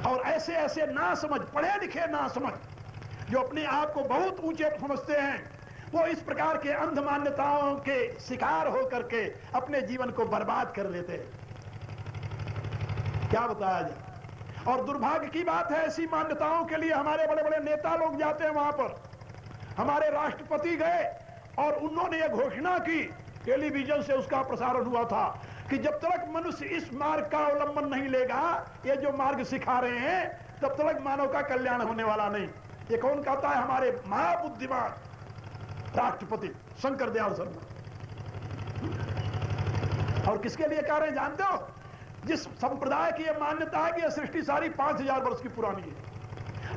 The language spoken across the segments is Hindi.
और ऐसे ऐसे ना समझ, पढ़े लिखे ना समझ, जो अपने आप को बहुत ऊंचे समझते हैं, वो इस प्रकार के अंध मान्यताओं के शिकार होकर के अपने जीवन को बर्बाद कर लेते हैं। क्या बताया जाए। और दुर्भाग्य की बात है, ऐसी मान्यताओं के लिए हमारे बड़े बड़े नेता लोग जाते हैं वहां पर। हमारे राष्ट्रपति गए और उन्होंने यह घोषणा की, टेलीविजन से उसका प्रसारण हुआ था, कि जब तक मनुष्य इस मार्ग का अवलंबन नहीं लेगा, ये जो मार्ग सिखा रहे हैं, तब तक मानव का कल्याण होने वाला नहीं। ये कौन कहता है? हमारे महाबुद्धिमान राष्ट्रपति शंकर दयाल शर्मा। और किसके लिए कह रहे हैं जानते हो? जिस संप्रदाय की यह मान्यता है कि यह सृष्टि सारी 5000 वर्ष की पुरानी है,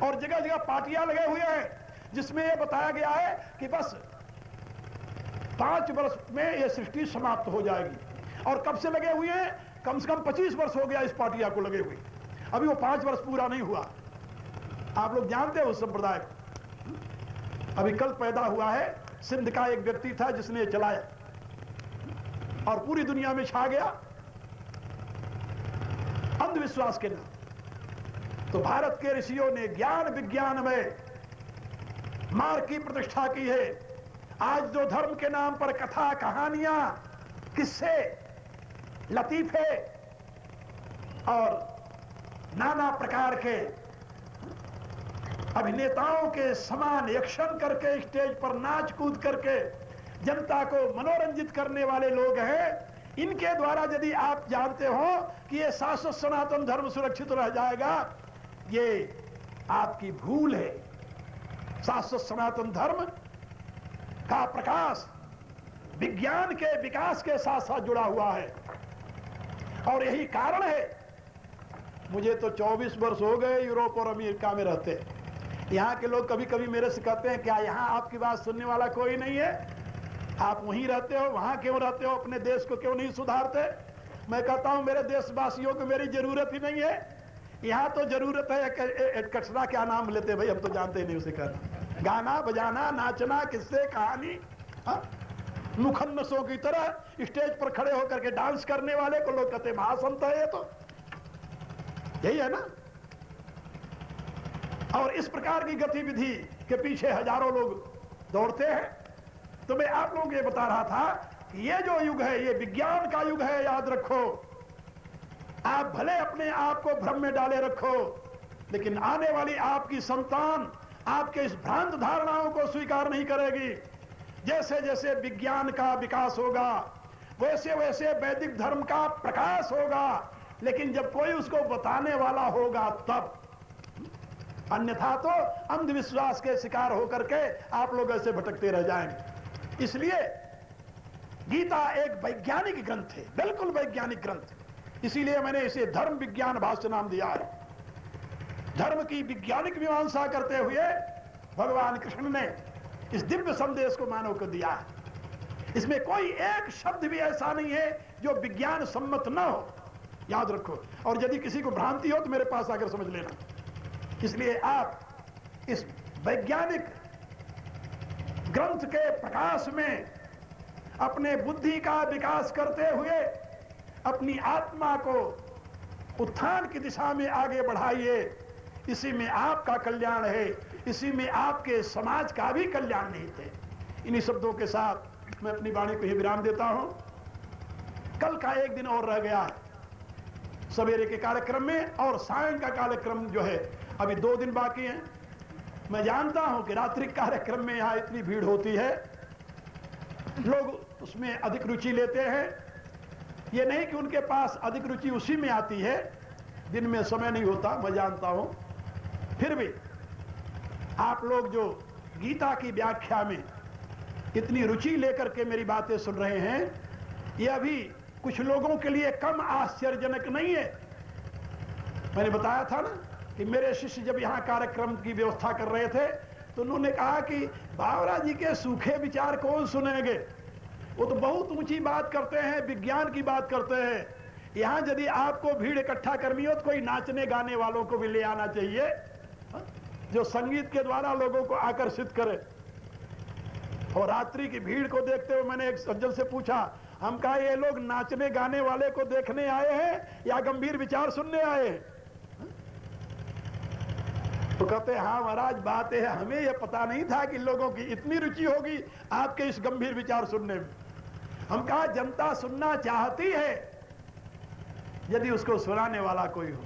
और जगह जगह पार्टियां लगे हुए हैं जिसमें यह बताया गया है कि बस 5 वर्ष में यह सृष्टि समाप्त हो जाएगी। और कब से लगे हुए हैं? कम से कम 25 वर्ष हो गया इस पार्टियां को लगे हुए, अभी वो 5 वर्ष पूरा नहीं हुआ। आप लोग जानते हो उस संप्रदाय को। अभी कल पैदा हुआ है, सिंध का एक व्यक्ति था जिसने चलाया और पूरी दुनिया में छा गया अंधविश्वास के नाम। तो भारत के ऋषियों ने ज्ञान विज्ञान में मार्ग की प्रतिष्ठा की है। आज जो धर्म के नाम पर कथा कहानियां, किस्से, लतीफे और नाना प्रकार के अभिनेताओं के समान एक्शन करके स्टेज पर नाच कूद करके जनता को मनोरंजित करने वाले लोग हैं, इनके द्वारा यदि आप जानते हो कि ये शाश्वत सनातन धर्म सुरक्षित रह जाएगा, ये आपकी भूल है। शाश्वत सनातन धर्म का प्रकाश विज्ञान के विकास के साथ साथ जुड़ा हुआ है। और यही कारण है, मुझे तो 24 वर्ष हो गए यूरोप और अमेरिका में रहते। यहाँ के लोग कभी कभी मेरे से कहते हैं, क्या यहाँ आपकी बात सुनने वाला कोई नहीं है? आप वहीं रहते हो, वहां क्यों रहते हो? अपने देश को क्यों नहीं सुधारते? मैं कहता हूं, मेरे देशवासियों को मेरी जरूरत ही नहीं है। यहाँ तो जरूरत है कचरा, क्या नाम लेते भाई, हम तो जानते ही नहीं उसे कहना। गाना बजाना, नाचना, किस्से कहानी, मुखन्नसों की तरह स्टेज पर खड़े होकर के डांस करने वाले को लोग कहते महासंत है। ये तो यही है ना। और इस प्रकार की गतिविधि के पीछे हजारों लोग दौड़ते हैं। तो मैं आप लोगों को ये बता रहा था कि ये जो युग है, ये विज्ञान का युग है, याद रखो। आप भले अपने आप को भ्रम में डाले रखो, लेकिन आने वाली आपकी संतान आपके इस भ्रांत धारणाओं को स्वीकार नहीं करेगी। जैसे जैसे विज्ञान का विकास होगा, वैसे वैसे वैदिक धर्म का प्रकाश होगा, लेकिन जब कोई उसको बताने वाला होगा तब। अन्यथा तो अंधविश्वास के शिकार होकर के आप लोग ऐसे भटकते रह जाएंगे। इसलिए गीता एक वैज्ञानिक ग्रंथ है, बिल्कुल वैज्ञानिक ग्रंथ। इसीलिए मैंने इसे धर्म विज्ञान भाष्य नाम दिया है। धर्म की वैज्ञानिक मीमांसा करते हुए भगवान कृष्ण ने इस दिव्य संदेश को मानव को दिया है। इसमें कोई एक शब्द भी ऐसा नहीं है जो विज्ञान सम्मत न हो, याद रखो। और यदि किसी को भ्रांति हो तो मेरे पास आकर समझ लेना। इसलिए आप इस वैज्ञानिक ग्रंथ के प्रकाश में अपने बुद्धि का विकास करते हुए अपनी आत्मा को उत्थान की दिशा में आगे बढ़ाइए। इसी में आपका कल्याण है, इसी में आपके समाज का भी कल्याण निहित है। इन्हीं शब्दों के साथ मैं अपनी वाणी को ही विराम देता हूं। कल का एक दिन और रह गया है सवेरे के कार्यक्रम में, और सायं का कार्यक्रम जो है अभी 2 दिन बाकी हैं। मैं जानता हूं कि रात्रि कार्यक्रम में यहां इतनी भीड़ होती है, लोग उसमें अधिक रुचि लेते हैं। ये नहीं कि उनके पास अधिक रुचि उसी में आती है, दिन में समय नहीं होता, मैं जानता हूं। फिर भी आप लोग जो गीता की व्याख्या में इतनी रुचि लेकर के मेरी बातें सुन रहे हैं, यह अभी कुछ लोगों के लिए कम आश्चर्यजनक नहीं है। मैंने बताया था ना कि मेरे शिष्य जब यहाँ कार्यक्रम की व्यवस्था कर रहे थे तो उन्होंने कहा कि बावरा जी के सूखे विचार कौन सुनेंगे, वो तो बहुत ऊंची बात करते हैं, विज्ञान की बात करते हैं। यहाँ यदि आपको भीड़ इकट्ठा करनी हो तो कोई नाचने गाने वालों को भी ले आना चाहिए, जो संगीत के द्वारा लोगों को आकर्षित करे। और रात्रि की भीड़ को देखते हुए मैंने एक सज्जन से पूछा, हम कहा ये लोग नाचने गाने वाले को देखने आए हैं या गंभीर विचार सुनने आए हैं? तो कहते हैं हाँ महाराज, बात है हमें यह पता नहीं था कि लोगों की इतनी रुचि होगी आपके इस गंभीर विचार सुनने में। हम कहा जनता सुनना चाहती है यदि उसको सुनाने वाला कोई हो,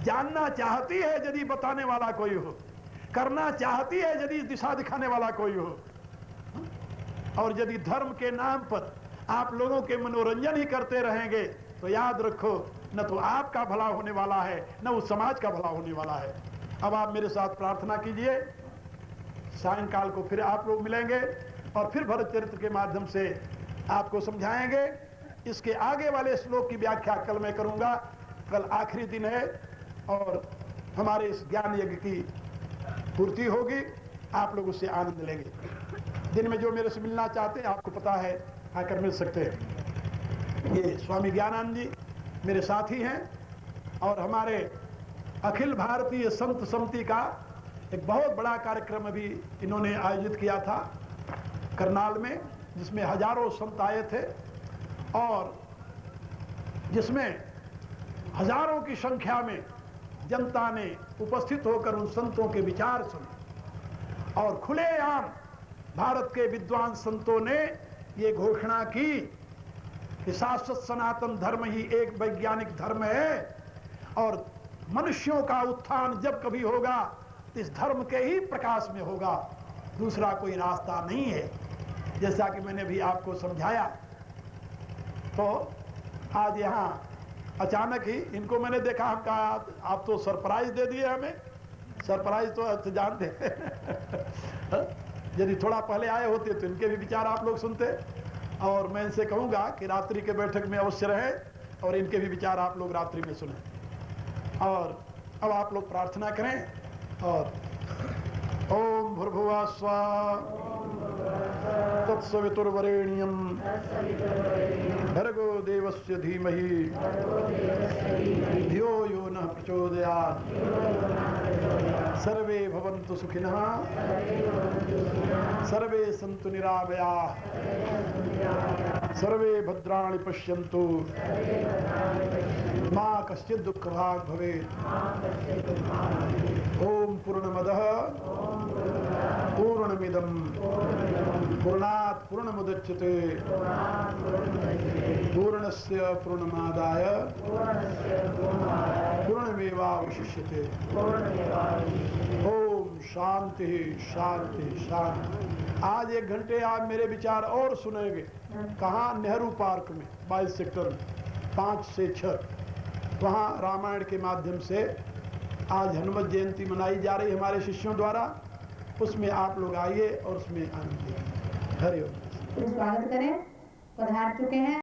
जानना चाहती है यदि बताने वाला कोई हो, करना चाहती है यदि दिशा दिखाने वाला कोई हो। और यदि धर्म के नाम पर आप लोगों के मनोरंजन ही करते रहेंगे तो याद रखो, न तो आपका भला होने वाला है न उस समाज का भला होने वाला है। अब आप मेरे साथ प्रार्थना कीजिए, सायंकाल को फिर आप लोग मिलेंगे और फिर भरत चरित्र के माध्यम से आपको समझाएंगे। इसके आगे वाले श्लोक की व्याख्या कल मैं करूंगा। कल आखिरी दिन है और हमारे इस ज्ञान यज्ञ की पूर्ति होगी, आप लोग उससे आनंद लेंगे। दिन में जो मेरे से मिलना चाहते हैं आपको पता है, आकर मिल सकते हैं। ये स्वामी ज्ञानानंद जी मेरे साथी हैं और हमारे अखिल भारतीय संत समिति का एक बहुत बड़ा कार्यक्रम अभी इन्होंने आयोजित किया था करनाल में, जिसमें हजारों संत आए थे और जिसमें हजारों की संख्या में जनता ने उपस्थित होकर उन संतों के विचार सुने और खुलेआम भारत के विद्वान संतों ने ये घोषणा की कि शाश्वत सनातन धर्म ही एक वैज्ञानिक धर्म है और मनुष्यों का उत्थान जब कभी होगा तो इस धर्म के ही प्रकाश में होगा, दूसरा कोई रास्ता नहीं है। जैसा कि मैंने भी आपको समझाया, तो आज यहाँ अचानक ही इनको मैंने देखा, हम कहा आप तो सरप्राइज दे दिए हमें। सरप्राइज तो जानते हैं यदि थोड़ा पहले आए होते तो इनके भी विचार आप लोग सुनते। और मैं इनसे कहूँगा कि रात्रि के बैठक में अवश्य रहे और इनके भी विचार आप लोग रात्रि में सुने। और अब आप लोग प्रार्थना करें और ओम भूर्भुवः स्वः तत्सवितुर्वरेण्यं भर्गो देवस्य धीमहि धियो यो नः प्रचोदयात्। सर्वे भवन्तु सुखिनः, सर्वे सन्तु निरामयाः, सर्वे भद्राणि पश्यन्तु, मा कश्चित् दुःखभाग् भवेत्। ओम पूर्णमदः पूर्णमिदं पूर्णात् पूर्णमुदच्यते पूर्णस्य पूर्णमादाय पूर्णमेवावशिष्यते। ओम शांति शांति शांति। आज 1 घंटे आप मेरे विचार और सुनेंगे। कहाँ? नेहरू पार्क में 22 सेक्टर में 5 से 6, वहाँ रामायण के माध्यम से आज हनुमत जयंती मनाई जा रही है हमारे शिष्यों द्वारा। उसमें आप लोग आइए और उसमें आनंद लीजिए। हरि ओम। स्वागत करें, पधार चुके हैं।